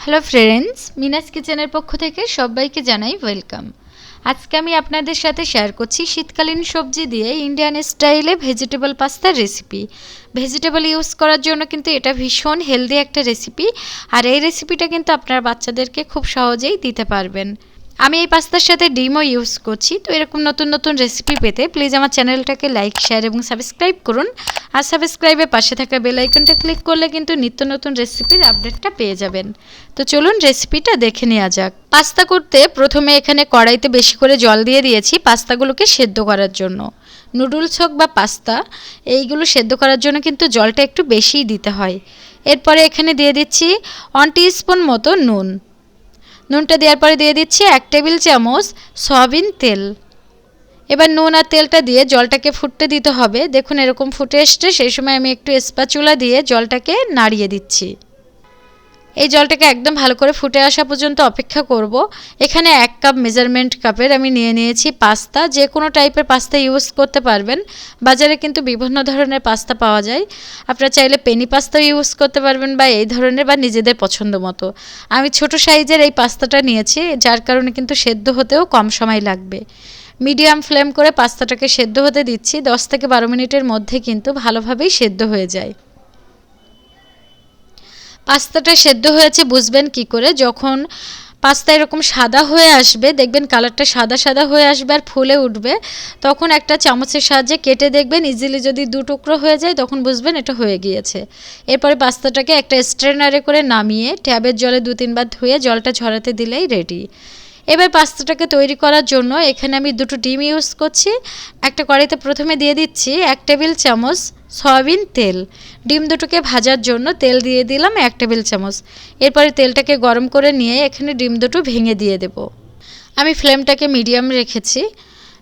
Hello friends, মিনাস কিচেনের পক্ষ থেকে সবাইকে জানাই ওয়েলকাম। আজকে আমি আপনাদের সাথে শেয়ার করছি শীতকালীন সবজি দিয়ে ইন্ডিয়ান স্টাইলে ভেজিটেবল পাস্তার রেসিপি। ভেজিটেবল ইউজ করার জন্য কিন্তু এটা ভীষণ হেলদি একটা রেসিপি, আর এই রেসিপিটা কিন্তু আপনার বাচ্চাদেরকে খুব সহজেই দিতে পারবেন। আমি এই পাস্তার সাথে ডিমও ইউজ করছি। তো এরকম নতুন নতুন রেসিপি পেতে প্লিজ আমার চ্যানেলটাকে লাইক, শেয়ার এবং সাবস্ক্রাইব করুন। আর সাবস্ক্রাইবের পাশে থাকা বেল আইকনটা ক্লিক করলে কিন্তু নিত্য নতুন রেসিপির আপডেটটা পেয়ে যাবেন। তো চলুন রেসিপিটা দেখে নেওয়া যাক। পাস্তা করতে প্রথমে এখানে কড়াইতে বেশি করে জল দিয়ে দিয়েছি পাস্তাগুলোকে সেদ্ধ করার জন্য। নুডলস হোক বা পাস্তা, এইগুলো সেদ্ধ করার জন্য কিন্তু জলটা একটু বেশিই দিতে হয়। এরপরে এখানে দিয়ে দিচ্ছি 1 টিস্পুন মতো নুন। নুনটা দেওয়ার পরে দিয়ে দিচ্ছি 1 টেবিল চামচ সয়াবিন তেল। এবার নুন আর তেলটা দিয়ে জলটাকে ফুটতে দিতে হবে। দেখুন এরকম ফুটে এসছে, সেই সময় আমি একটু স্প্যাচুলা দিয়ে জলটাকে নাড়িয়ে দিচ্ছি। এই জলটাকে একদম ভালো করে ফুটে আসা পর্যন্ত অপেক্ষা করব। এখানে 1 কাপ মেজারমেন্ট কাপের আমি নিয়ে নিয়েছি পাস্তা। যে কোনো টাইপের পাস্তা ইউজ করতে পারবেন, বাজারে কিন্তু বিভিন্ন ধরনের পাস্তা পাওয়া যায়। আপনারা চাইলে পেনি পাস্তা ইউজ করতে পারবেন বা এই ধরনের বা নিজেদের পছন্দ মতো। আমি ছোট সাইজের এই পাস্তাটা নিয়েছি, যার কারণে কিন্তু সেদ্ধ হতেও কম সময় লাগবে। মিডিয়াম ফ্লেম করে পাস্তাটাকে সেদ্ধ হতে দিচ্ছি। 10 থেকে 12 মিনিটের মধ্যে কিন্তু ভালোভাবেই সেদ্ধ হয়ে যায়। পাস্তাটা সেদ্ধ হয়েছে বুঝবেন কি করে, যখন পাস্তা এরকম সাদা হয়ে আসবে, দেখবেন কালারটা সাদা সাদা হয়ে আসবে আর ফুলে উঠবে, তখন একটা চামচের সাহায্যে কেটে দেখবেন। ইজিলি যদি 2 টুকরো হয়ে যায় তখন বুঝবেন এটা হয়ে গিয়েছে। এরপরে পাস্তাটাকে একটা স্ট্রেনারে করে নামিয়ে ট্যাবের জলে 2-3 বার ধুয়ে জলটা ঝরাতে দিলেই রেডি। এবার পাস্তাটাকে তৈরি করার জন্য এখানে আমি 2টো ডিম ইউজ করছি। একটা কড়াইতে প্রথমে দিয়ে দিচ্ছি 1 টেবিল চামচ সয়াবিন তেল। ডিম দুটোকে ভাজার জন্য তেল দিয়ে দিলাম 1 টেবিল চামচ। এরপরে তেলটাকে গরম করে নিয়ে এখানে ডিম দুটো ভেঙে দিয়ে দেব। আমি ফ্লেমটাকে মিডিয়াম রেখেছি।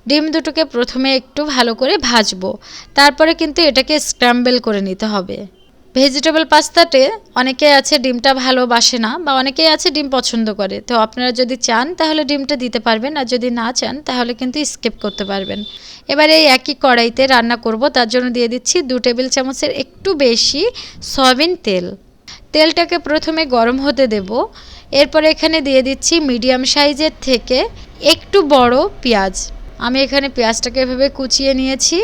ডিম দুটোকে প্রথমে একটু ভালো করে ভাজবো, তারপরে কিন্তু এটাকে স্ক্র্যাম্বল করে নিতে হবে। ভেজিটেবল পাস্তাতে অনেকে আছে ডিমটা ভালোবাসে না, বা অনেকেই আছে ডিম পছন্দ করে। তো আপনারা যদি চান তাহলে ডিমটা দিতে পারবেন, আর যদি না চান তাহলে কিন্তু স্কিপ করতে পারবেন। এবার এই একই কড়াইতে রান্না করব, তার জন্য দিয়ে দিচ্ছি 2 টেবিল চামচের একটু বেশি সয়াবিন তেল। তেলটাকে প্রথমে গরম হতে দেব। এরপরে এখানে দিয়ে দিচ্ছি মিডিয়াম সাইজের থেকে একটু বড় পেঁয়াজ। আমি এখানে পেঁয়াজটাকে এভাবে কুচিয়ে নিয়েছি,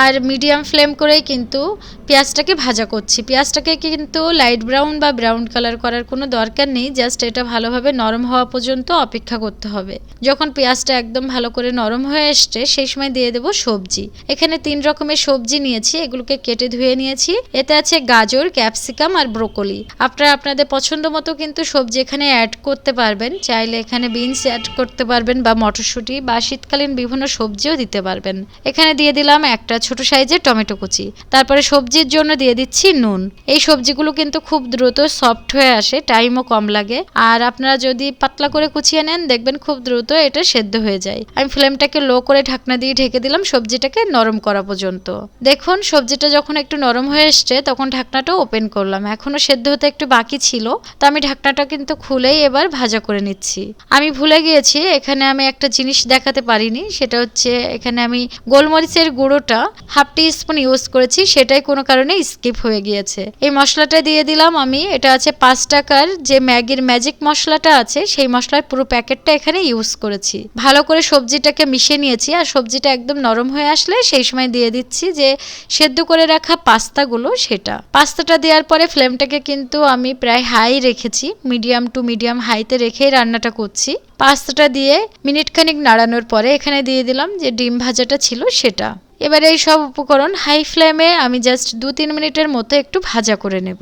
আর মিডিয়াম ফ্লেম করেই কিন্তু পেঁয়াজটাকে ভাজা করছি। পেঁয়াজটাকে কিন্তু লাইট ব্রাউন বা ব্রাউন কালার করার কোনো দরকার নেই, জাস্ট এটা ভালোভাবে নরম হওয়া পর্যন্ত অপেক্ষা করতে হবে। যখন পেঁয়াজটা একদম ভালো করে নরম হয়ে আসছে, সেই সময় দিয়ে দেব সবজি। এখানে 3 রকমের সবজি নিয়েছি, এগুলোকে কেটে ধুয়ে নিয়েছি। এতে আছে গাজর, ক্যাপসিকাম আর ব্রোকলি। আপনারা আপনাদের পছন্দ মতো কিন্তু সবজি এখানে অ্যাড করতে পারবেন। চাইলে এখানে বিনস অ্যাড করতে পারবেন বা মটরশুঁটি বা শীতকালীন বিভিন্ন সবজিও দিতে পারবেন। এখানে দিয়ে দিলাম একটা ছোট সাইজের টমেটো কুচি। তারপরে সবজির জন্য দিয়ে দিচ্ছি নুন। এই সবজিগুলো কিন্তু খুব দ্রুত সফট হয়ে আসে, টাইমও কম লাগে। আর আপনারা যদি পাতলা করে কুচিয়ে নেন, দেখবেন খুব দ্রুত এটা সেদ্ধ হয়ে যায়। আমি ফ্লেমটাকে লো করে ঢাকনা দিয়ে ঢেকে দিলাম সবজিটাকে নরম করা পর্যন্ত। দেখুন সবজিটা যখন একটু নরম হয়ে এসছে, তখন ঢাকনাটা ওপেন করলাম। এখনো সেদ্ধ হতে একটু বাকি ছিল, তো আমি ঢাকনাটা কিন্তু খুলেই এবার ভাজা করে নিচ্ছি। আমি ভুলে গিয়েছি, এখানে আমি একটা জিনিস দেখাতে পারিনি, সেটা হচ্ছে এখানে আমি গোলমরিচের গুঁড়োটা 1/2 টিস্পুন ইউজ করেছি, সেটাই কোনো কারণে স্কিপ হয়ে গিয়েছে। এই মশলাটা দিয়ে দিলাম আমি। এটা আছে 5 টাকার যে ম্যাগির ম্যাজিক মশলাটা আছে, সেই মশলার পুরো প্যাকেটটা এখানে ইউজ করেছি। ভালো করে সবজিটাকে মিশিয়ে নিয়েছি, আর সবজিটা একদম নরম হয়ে আসলে সেই সময় দিয়ে দিচ্ছি যে সেদ্ধ করে রাখা পাস্তাগুলো, সেটা। পাস্তাটা দেওয়ার পরে ফ্লেমটাকে কিন্তু আমি প্রায় হাই রেখেছি, মিডিয়াম টু মিডিয়াম হাইতে রেখেই রান্নাটা করছি। পাস্তাটা দিয়ে মিনিট খানিক নাড়ানোর পরে এখানে দিয়ে দিলাম যে ডিম ভাজাটা ছিল সেটা। এবার এই সব উপকরণ হাই ফ্লেমে আমি জাস্ট 2-3 মিনিটের মতো একটু ভাজা করে নেব।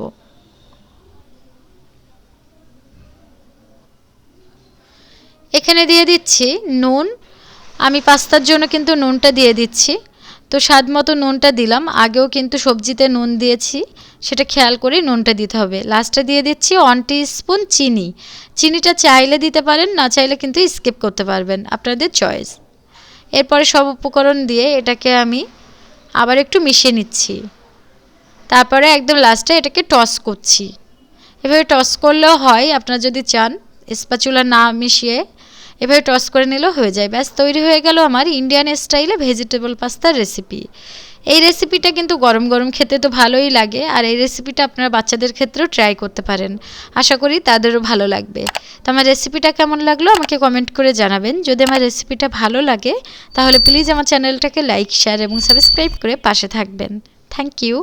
এখানে দিয়ে দিচ্ছি নুন। আমি পাস্তার জন্য কিন্তু নুনটা দিয়ে দিচ্ছি, তো স্বাদ মতো নুনটা দিলাম। আগেও কিন্তু সবজিতে নুন দিয়েছি, সেটা খেয়াল করে নুনটা দিতে হবে। লাস্টে দিয়ে দিচ্ছি 1 টিস্পুন চিনি। চিনিটা চাইলে দিতে পারেন, না চাইলে কিন্তু স্কিপ করতে পারবেন, আপনাদের চয়েস। এরপরে সব উপকরণ দিয়ে এটাকে আমি আবার একটু মিশিয়ে নিচ্ছি। তারপরে একদম লাস্টে এটাকে টস করছি। এভাবে টস করলেও হয়, আপনারা যদি চান স্প্যাচুলা না মিশিয়ে এভাবে টস করে নিলেও হয়ে যায়। ব্যাস তৈরি হয়ে গেল আমার ইন্ডিয়ান স্টাইলে ভেজিটেবল পাস্তার রেসিপি। এই রেসিপিটা কিন্তু গরম গরম খেতে তো ভালোই লাগে, আর এই রেসিপিটা আপনারা বাচ্চাদের ক্ষেত্রেও ট্রাই করতে পারেন। আশা করি তাদেরও ভালো লাগবে। তো আমার রেসিপিটা কেমন লাগলো আমাকে কমেন্ট করে জানাবেন। যদি আমার রেসিপিটা ভালো লাগে তাহলে প্লিজ আমার চ্যানেলটাকে লাইক, শেয়ার এবং সাবস্ক্রাইব করে পাশে থাকবেন। Thank you.